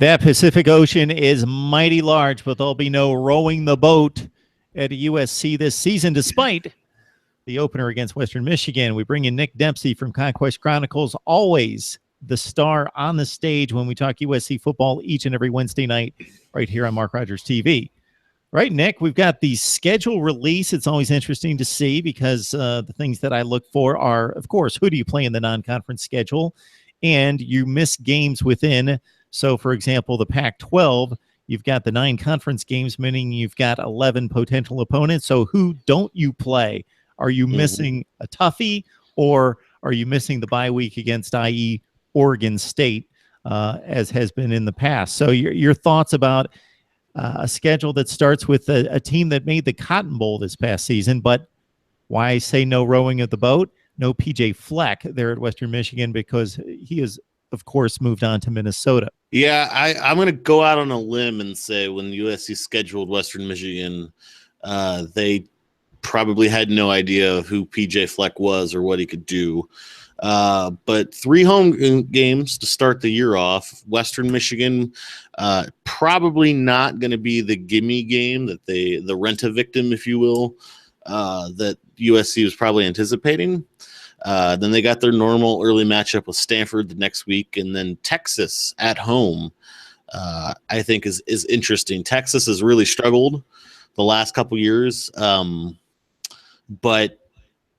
That Pacific Ocean is mighty large, but there'll be no rowing the boat at USC this season, despite the opener against Western Michigan. We bring in Nick Dempsey from Conquest Chronicles, always the star on the stage when we talk USC football each and every Wednesday night right here on Mark Rogers TV. Right, Nick, we've got the schedule release. It's always interesting to see because the things that I look for are, of course, who do you play in the non-conference schedule? And you miss games within. So, for example, the Pac-12, you've got the 9 conference games, meaning you've got 11 potential opponents. So who don't you play? Are you missing a toughie, or are you missing the bye week against, i.e., Oregon State, as has been in the past? So your thoughts about a schedule that starts with a team that made the Cotton Bowl this past season, but why I say no rowing of the boat, no PJ Fleck there at Western Michigan, because he has, of course, moved on to Minnesota. Yeah, I'm going to go out on a limb and say when USC scheduled Western Michigan, they probably had no idea of who PJ Fleck was or what he could do. But 3 home games to start the year off. Western Michigan, probably not going to be the gimme game that the rent-a-victim, if you will, that USC was probably anticipating. Then they got their normal early matchup with Stanford the next week, and then Texas at home, I think is interesting. Texas has really struggled the last couple years, but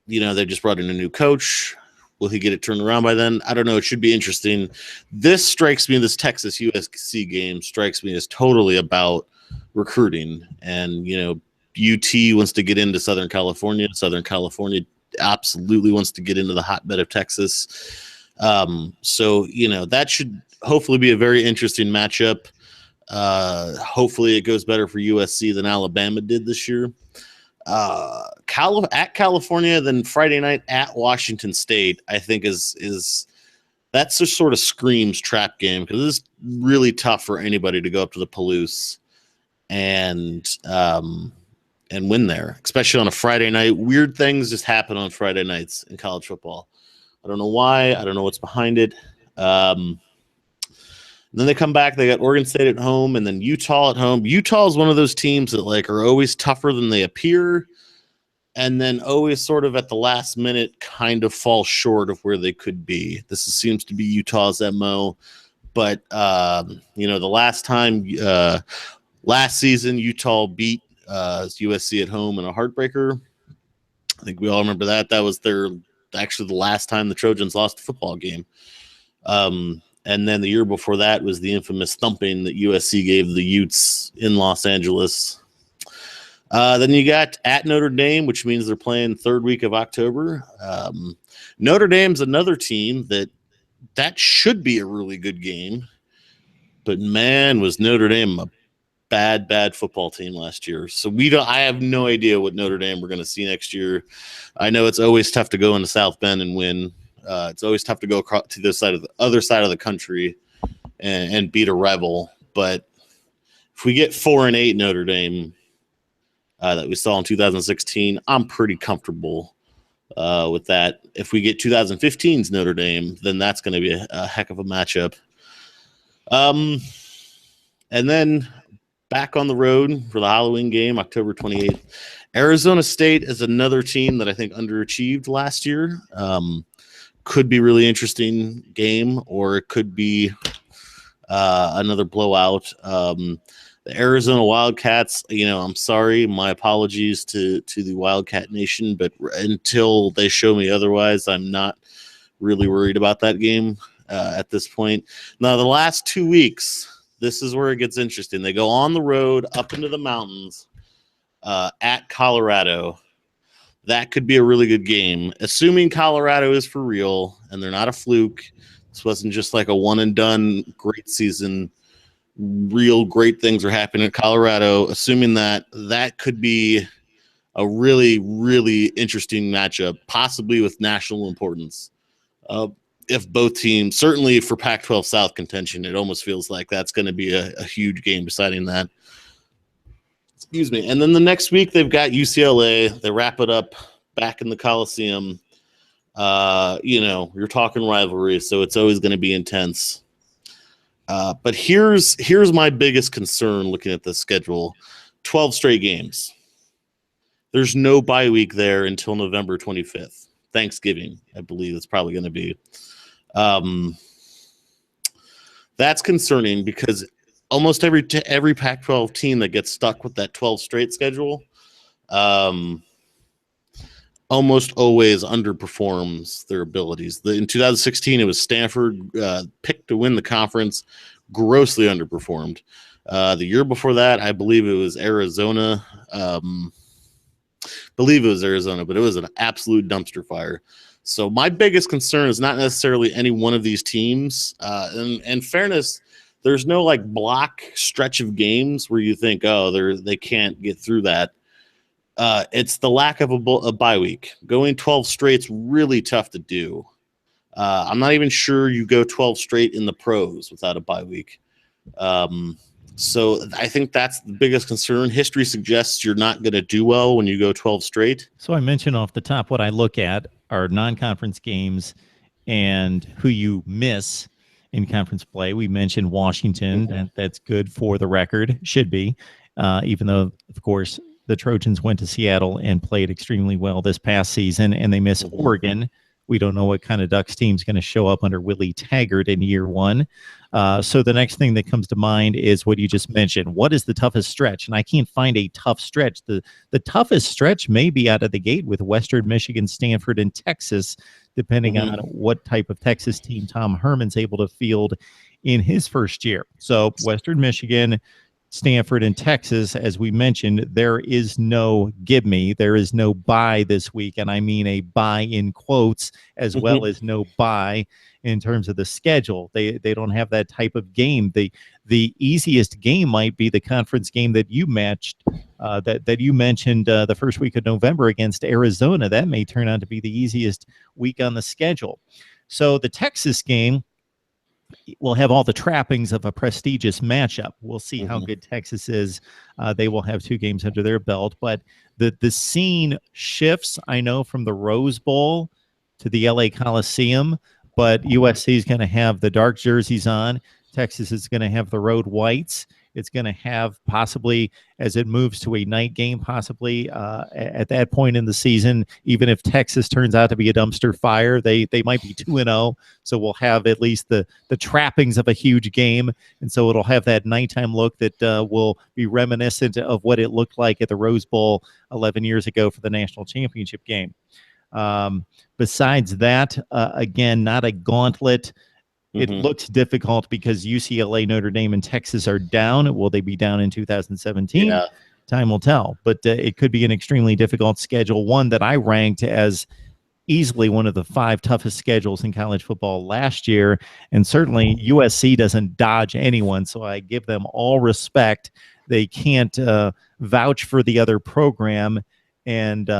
they just brought in a new coach. Will he get it turned around by then? I don't know. It should be interesting. This Texas USC game strikes me as totally about recruiting, and UT wants to get into Southern California. Southern California absolutely wants to get into the hotbed of Texas. So that should hopefully be a very interesting matchup. Hopefully it goes better for USC than Alabama did this year. At California, then Friday night at Washington State, I think is that's just sort of screams trap game, because it's really tough for anybody to go up to the Palouse and win there, especially on a Friday night. Weird things just happen on Friday nights in college football. I don't know why. I don't know what's behind it. Then they come back. They got Oregon State at home, and then Utah at home. Utah is one of those teams that are always tougher than they appear, and then always sort of at the last minute kind of fall short of where they could be. This seems to be Utah's MO. But the last time last season Utah beat USC at home in a heartbreaker. I think we all remember that. That was actually the last time the Trojans lost a football game. And then the year before that was the infamous thumping that USC gave the Utes in Los Angeles. Then you got at Notre Dame, which means they're playing third week of October. Notre Dame's another team that should be a really good game. But man, was Notre Dame a bad football team last year. So I have no idea what Notre Dame we're going to see next year. I know it's always tough to go into South Bend and win. It's always tough to go across to the other side of the country and beat a rival. But if we get 4-8 Notre Dame that we saw in 2016, I'm pretty comfortable with that. If we get 2015's Notre Dame, then that's going to be a heck of a matchup. And then back on the road for the Halloween game, October 28th. Arizona State is another team that I think underachieved last year. Could be really interesting game, or it could be another blowout. The Arizona Wildcats, I'm sorry, my apologies to the Wildcat Nation, but until they show me otherwise, I'm not really worried about that game at this point. Now, the last 2 weeks, this is where it gets interesting. They go on the road up into the mountains at Colorado. That could be a really good game, assuming Colorado is for real and they're not a fluke. This wasn't just like a one and done great season. Real great things are happening at Colorado. Assuming that could be a really, really interesting matchup, possibly with national importance. If both teams, certainly for Pac-12 South contention, it almost feels like that's going to be a huge game deciding that. Excuse me. And then the next week they've got UCLA. They wrap it up back in the Coliseum. You're talking rivalry, so it's always going to be intense. But here's my biggest concern looking at the schedule: 12 straight games. There's no bye week there until November 25th, Thanksgiving. I believe it's probably going to be. That's concerning because almost every Pac-12 team that gets stuck with that 12 straight schedule, almost always underperforms their abilities. In 2016, it was Stanford, picked to win the conference, grossly underperformed. The year before that, I believe it was Arizona. But it was an absolute dumpster fire. So my biggest concern is not necessarily any one of these teams. In fairness, there's no like block stretch of games where you think, oh, they can't get through that. It's the lack of a bye week. Going 12 straight's really tough to do. I'm not even sure you go 12 straight in the pros without a bye week. So I think that's the biggest concern. History suggests you're not going to do well when you go 12 straight. So I mentioned off the top what I look at are non-conference games and who you miss in conference play. We mentioned Washington. Mhm. That's good for the record, should be, even though, of course, the Trojans went to Seattle and played extremely well this past season, and they miss Mhm. Oregon. We don't know what kind of Ducks team is going to show up under Willie Taggart in year one. So the next thing that comes to mind is what you just mentioned. What is the toughest stretch? And I can't find a tough stretch. The toughest stretch may be out of the gate with Western Michigan, Stanford, and Texas, depending on what type of Texas team Tom Herman's able to field in his first year. So Western Michigan, Stanford, and Texas, as we mentioned, there is no give me. There is no buy this week. And I mean a buy in quotes as well as no buy in terms of the schedule. They don't have that type of game. The easiest game might be the conference game that you matched, that you mentioned the first week of November against Arizona. That may turn out to be the easiest week on the schedule. So the Texas game will have all the trappings of a prestigious matchup. We'll see how good Texas is. They will have 2 games under their belt, but the scene shifts, I know, from the Rose Bowl to the LA Coliseum, but USC is going to have the dark jerseys on. Texas is going to have the road whites. It's going to have possibly, as it moves to a night game, possibly at that point in the season, even if Texas turns out to be a dumpster fire, they might be 2-0. So we'll have at least the trappings of a huge game. And so it'll have that nighttime look that will be reminiscent of what it looked like at the Rose Bowl 11 years ago for the national championship game. Besides that, again, not a gauntlet. It looks difficult because UCLA, Notre Dame, and Texas are down. Will they be down in 2017? Yeah. Time will tell. But it could be an extremely difficult schedule, one that I ranked as easily one of the 5 toughest schedules in college football last year. And certainly USC doesn't dodge anyone, so I give them all respect. They can't vouch for the other program and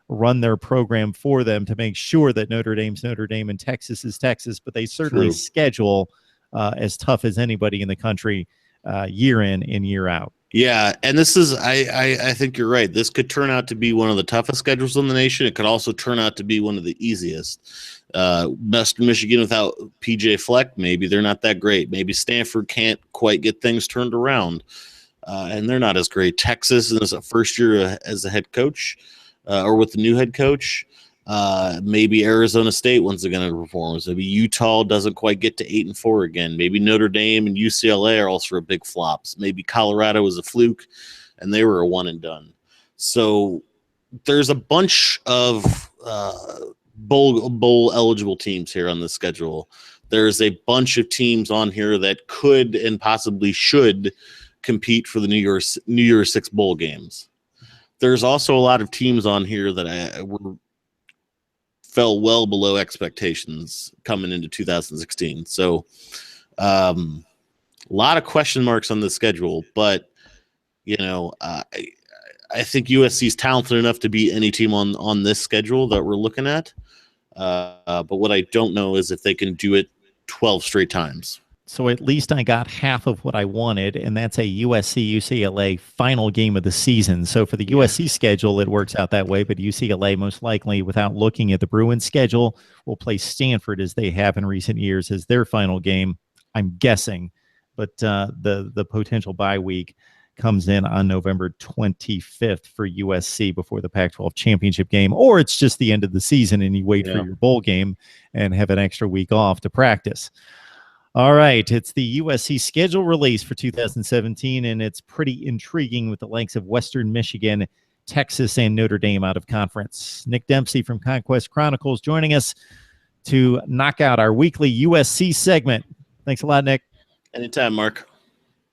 run their program for them to make sure that Notre Dame's Notre Dame and Texas is Texas, but they certainly schedule as tough as anybody in the country year in and year out. Yeah, and this is I think you're right. This could turn out to be one of the toughest schedules in the nation. It could also turn out to be one of the easiest. Western Michigan without PJ Fleck, maybe they're not that great. Maybe Stanford can't quite get things turned around, and they're not as great. Texas is a first year as a head coach. Or with the new head coach, maybe Arizona State once again underperforms. Maybe Utah doesn't quite get to 8-4 again. Maybe Notre Dame and UCLA are also big flops. Maybe Colorado was a fluke, and they were a one and done. So there's a bunch of bowl eligible teams here on the schedule. There's a bunch of teams on here that could and possibly should compete for the New Year's Six bowl games. There's also a lot of teams on here that fell well below expectations coming into 2016. So a lot of question marks on the schedule, but I think USC is talented enough to beat any team on this schedule that we're looking at. But what I don't know is if they can do it 12 straight times. So at least I got half of what I wanted, and that's a USC-UCLA final game of the season. So for the USC schedule, it works out that way, but UCLA most likely, without looking at the Bruins schedule, will play Stanford as they have in recent years as their final game, I'm guessing. but the potential bye week comes in on November 25th for USC before the Pac-12 championship game, or it's just the end of the season and you wait for your bowl game and have an extra week off to practice. All right, it's the USC schedule release for 2017, and it's pretty intriguing with the likes of Western Michigan, Texas, and Notre Dame out of conference. Nick Dempsey from Conquest Chronicles joining us to knock out our weekly USC segment. Thanks a lot, Nick. Anytime, Mark.